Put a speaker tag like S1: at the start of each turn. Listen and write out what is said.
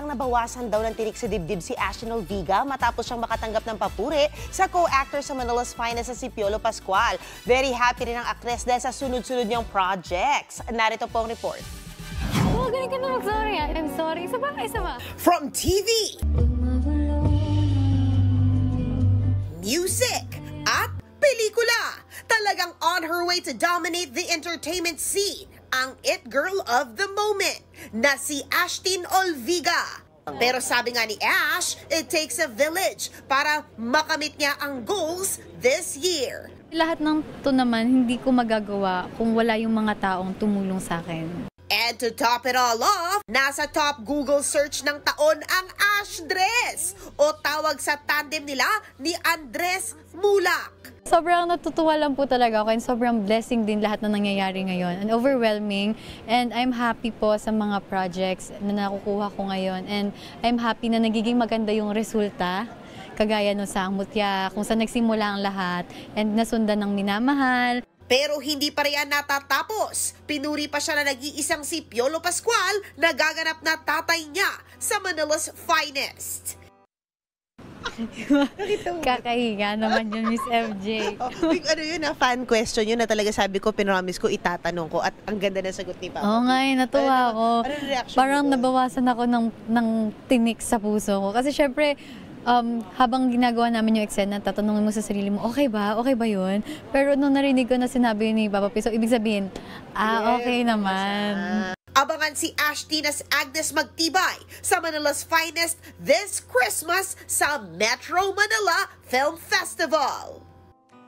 S1: parang nabawasan daw ng tinik sa dibdib si Ashtin Olviga matapos siyang makatanggap ng papuri sa co-actor sa Manila's Finest na si Piolo Pascual. Very happy rin ang aktres dahil sa sunod-sunod niyang projects. Narito po ang report.
S2: Oh, galing ka na mag-sorry. I'm sorry. Isa ba?
S1: From TV, music, at pelikula, talagang on her way to dominate the entertainment scene ang it girl of the moment na si Ashtin Olviga. Pero sabi nga ni Ash, it takes a village para makamit niya ang goals this year.
S2: Lahat ng to naman hindi ko magagawa kung wala yung mga taong tumulong sa akin.
S1: And to top it all off, nasa top Google search ng taon ang Ash Dress o tawag sa tandem nila ni Andres Mulak.
S2: Sobrang natutuwa lang po talaga ako and sobrang blessing din lahat na nangyayari ngayon and overwhelming, and I'm happy po sa mga projects na nakukuha ko ngayon, and I'm happy na nagiging maganda yung resulta kagaya no sa Mutya kung saan nagsimula ang lahat and nasundan ng minamahal.
S1: Pero hindi pa rin natatapos. Pinuri pa siya na nag-iisang si Piolo Pascual na gaganap na tatay niya sa Manila's Finest.
S2: Kakahiga naman yun, Miss FJ.
S1: Ano yun, fan question yun na talaga sabi ko, pinromise ko, itatanong ko at ang ganda ng sagot ni Papa.
S2: Oo nga, natuwa ako.
S1: Ano reaction
S2: parang
S1: mo?
S2: Nabawasan ako ng tinik sa puso ko. Kasi syempre, habang ginagawa namin yung eksena, tatanungin mo sa sarili mo, okay ba? Okay ba yun? Pero nung narinig ko na sinabi ni Papa P, so ibig sabihin, okay naman.
S1: Abangan si Ashtin as Agnes Magtibay sa Manila's Finest this Christmas sa Metro Manila Film Festival.